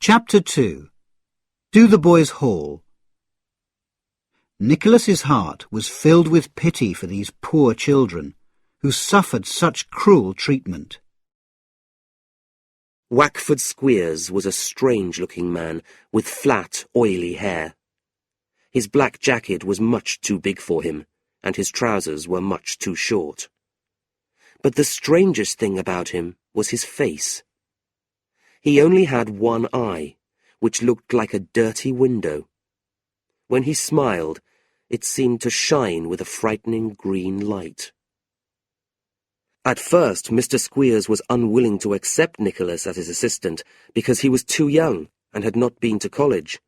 Chapter 2. Dotheboys Hall. Nicholas's heart was filled with pity for these poor children, who suffered such cruel treatment. Wackford Squeers was a strange-looking man with flat, oily hair. His black jacket was much too big for him, and his trousers were much too short. But the strangest thing about him was his face. He only had one eye, which looked like a dirty window. When he smiled, it seemed to shine with a frightening green light. At first, Mr. Squeers was unwilling to accept Nicholas as his assistant because he was too young and had not been to college.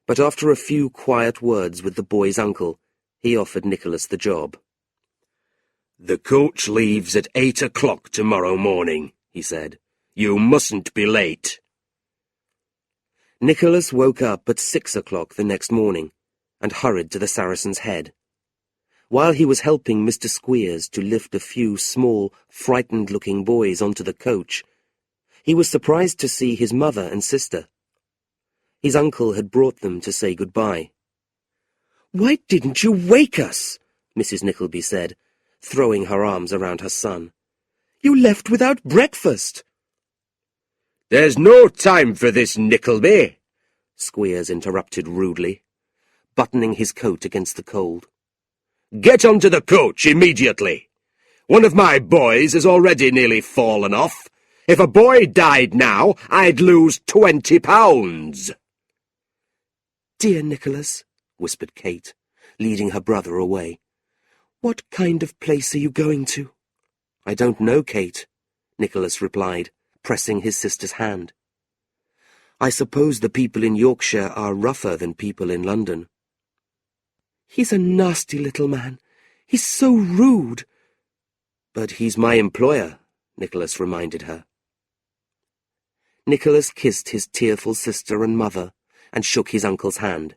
But after a few quiet words with the boy's uncle, he offered Nicholas the job. "The coach leaves at 8 o'clock tomorrow morning," he said. "You mustn't be late." Nicholas woke up at 6 o'clock the next morning and hurried to the Saracen's Head. While he was helping Mr. Squeers to lift a few small, frightened-looking boys onto the coach, he was surprised to see his mother and sister. His uncle had brought them to say goodbye. "Why didn't you wake us?" Mrs. Nickleby said, throwing her arms around her son. "You left without breakfast." "There's no time for this, Nickleby," Squeers interrupted rudely, buttoning his coat against the cold. "Get onto the coach immediately. One of my boys has already nearly fallen off. If a boy died now, I'd lose £20. "Dear Nicholas," whispered Kate, leading her brother away. "What kind of place are you going to?" "I don't know, Kate," Nicholas replied, pressing his sister's hand. "I suppose the people in Yorkshire are rougher than people in London." "He's a nasty little man. He's so rude." "But he's my employer," Nicholas reminded her. Nicholas kissed his tearful sister and mother and shook his uncle's hand.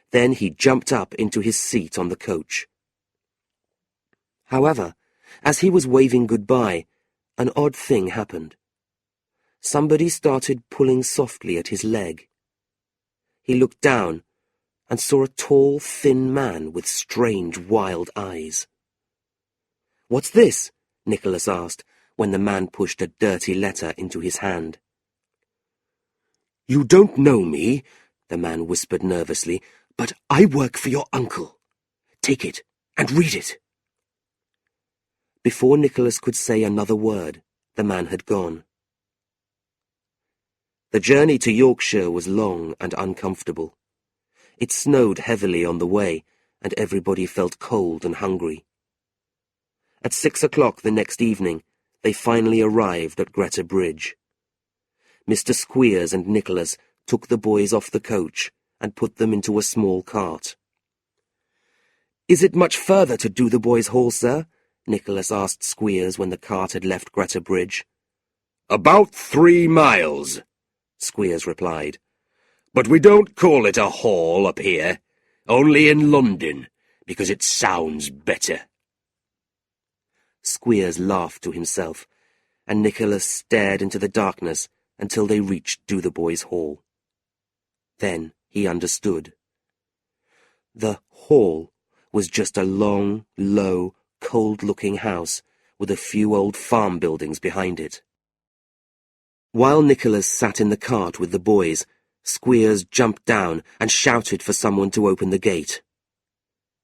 Then he jumped up into his seat on the coach. However, as he was waving goodbye, an odd thing happened. Somebody started pulling softly at his leg. He looked down and saw a tall, thin man with strange, wild eyes. "What's this?" Nicholas asked, when the man pushed a dirty letter into his hand. "You don't know me," the man whispered nervously, "but I work for your uncle. Take it and read it." Before Nicholas could say another word, the man had gone. The journey to Yorkshire was long and uncomfortable. It snowed heavily on the way, and everybody felt cold and hungry. At 6 o'clock the next evening, they finally arrived at Greta Bridge. Mr. Squeers and Nicholas took the boys off the coach and put them into a small cart. "Is it much further to Dotheboys Hall, sir?" Nicholas asked Squeers when the cart had left Greta Bridge. "About 3 miles, Squeers replied. "But we don't call it a hall up here, only in London, because it sounds better." Squeers laughed to himself, and Nicholas stared into the darkness until they reached Dotheboys Hall. Then he understood. The hall was just a long, low, cold-looking house with a few old farm buildings behind it. While Nicholas sat in the cart with the boys, Squeers jumped down and shouted for someone to open the gate.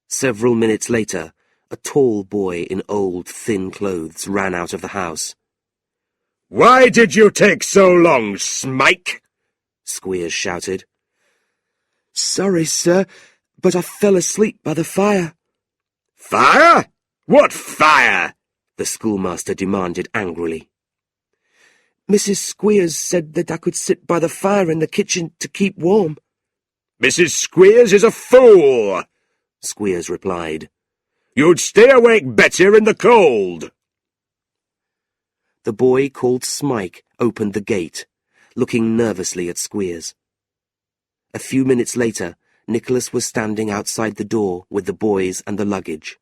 Several minutes later, a tall boy in old, thin clothes ran out of the house. "Why did you take so long, Smike?" Squeers shouted. "Sorry, sir, but I fell asleep by the fire." "Fire? What fire?" the schoolmaster demanded angrily. "Mrs. Squeers said that I could sit by the fire in the kitchen to keep warm." "Mrs. Squeers is a fool," Squeers replied. "You'd stay awake better in the cold." The boy called Smike opened the gate, looking nervously at Squeers. A few minutes later, Nicholas was standing outside the door with the boys and the luggage.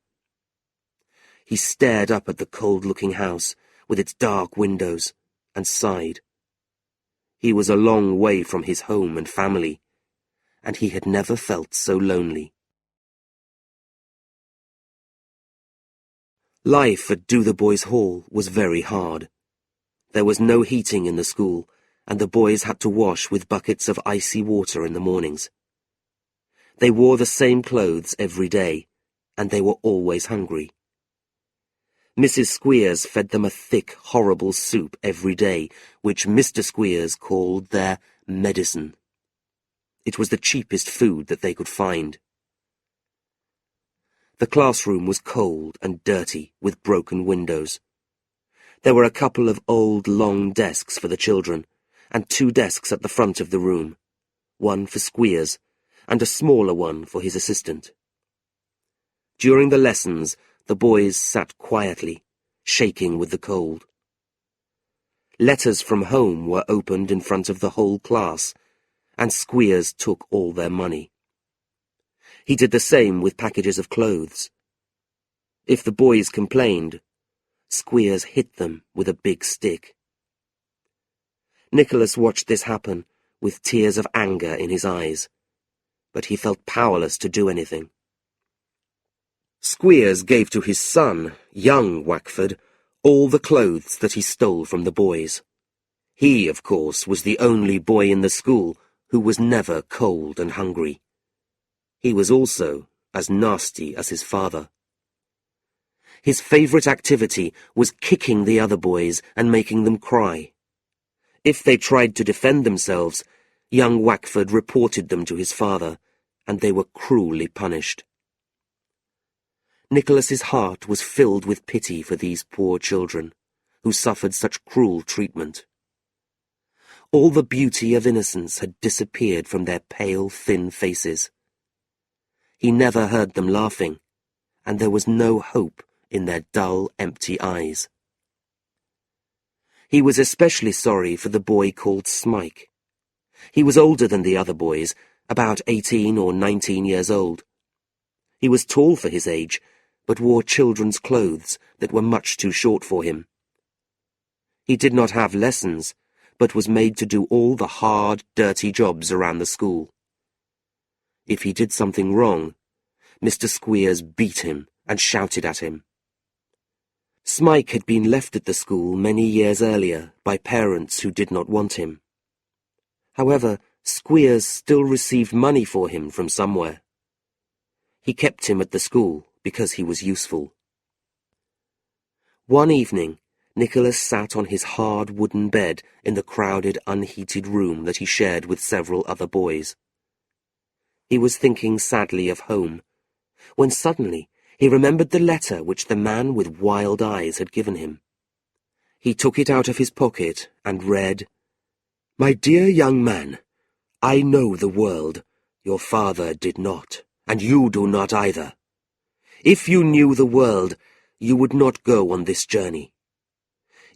He stared up at the cold-looking house with its dark windows and sighed. He was a long way from his home and family, and he had never felt so lonely. Life at Dotheboys Hall was very hard. There was no heating in the school, and the boys had to wash with buckets of icy water in the mornings. They wore the same clothes every day, and they were always hungry. Mrs. Squeers fed them a thick, horrible soup every day, which Mr. Squeers called their medicine. It was the cheapest food that they could find. The classroom was cold and dirty, with broken windows. There were a couple of old, long desks for the children, and 2 desks at the front of the room, one for Squeers, and a smaller one for his assistant. During the lessons, the boys sat quietly, shaking with the cold. Letters from home were opened in front of the whole class, and Squeers took all their money. He did the same with packages of clothes. If the boys complained, Squeers hit them with a big stick. Nicholas watched this happen with tears of anger in his eyes, but he felt powerless to do anything. Squeers gave to his son, young Wackford, all the clothes that he stole from the boys. He, of course, was the only boy in the school who was never cold and hungry. He was also as nasty as his father. His favourite activity was kicking the other boys and making them cry. If they tried to defend themselves, young Wackford reported them to his father, and they were cruelly punished. Nicholas's heart was filled with pity for these poor children, who suffered such cruel treatment. All the beauty of innocence had disappeared from their pale, thin faces. He never heard them laughing, and there was no hope in their dull, empty eyes. He was especially sorry for the boy called Smike. He was older than the other boys, about 18 or 19 years old. He was tall for his age, but wore children's clothes that were much too short for him. He did not have lessons, but was made to do all the hard, dirty jobs around the school. If he did something wrong, Mr. Squeers beat him and shouted at him. Smike had been left at the school many years earlier by parents who did not want him. However, Squeers still received money for him from somewhere. He kept him at the school because he was useful. One evening, Nicholas sat on his hard wooden bed in the crowded, unheated room that he shared with several other boys. He was thinking sadly of home, when suddenly he remembered the letter which the man with wild eyes had given him. He took it out of his pocket and read, "My dear young man, I know the world. Your father did not, and you do not either. If you knew the world, you would not go on this journey.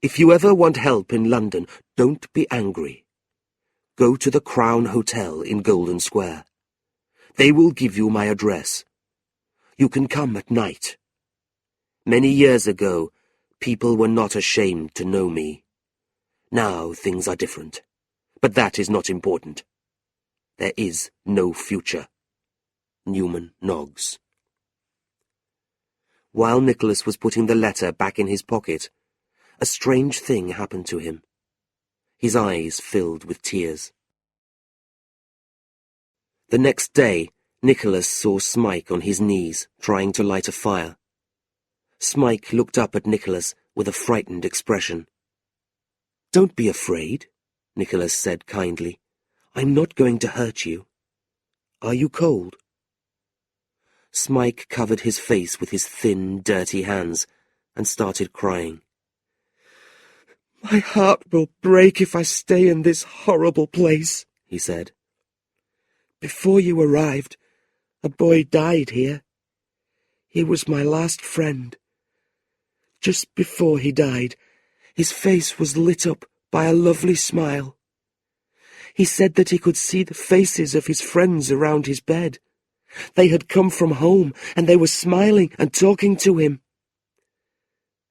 If you ever want help in London, don't be angry. Go to the Crown Hotel in Golden Square. They will give you my address. You can come at night. Many years ago, people were not ashamed to know me. Now things are different, but that is not important. There is no future. Newman Noggs." While Nicholas was putting the letter back in his pocket, a strange thing happened to him. His eyes filled with tears. The next day, Nicholas saw Smike on his knees, trying to light a fire. Smike looked up at Nicholas with a frightened expression. "Don't be afraid," Nicholas said kindly. "I'm not going to hurt you. Are you cold?" Smike covered his face with his thin, dirty hands and started crying. "My heart will break if I stay in this horrible place," he said. "Before you arrived, a boy died here. He was my last friend. Just before he died, his face was lit up by a lovely smile. He said that he could see the faces of his friends around his bed. They had come from home, and they were smiling and talking to him.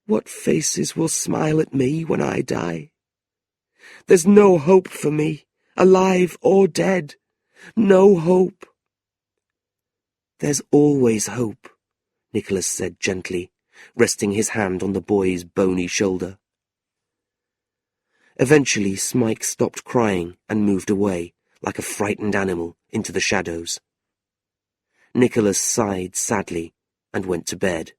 What faces will smile at me when I die? There's no hope for me, alive or dead. No hope." "There's always hope," Nicholas said gently, resting his hand on the boy's bony shoulder. Eventually Smike stopped crying and moved away, like a frightened animal, into the shadows. Nicholas sighed sadly and went to bed.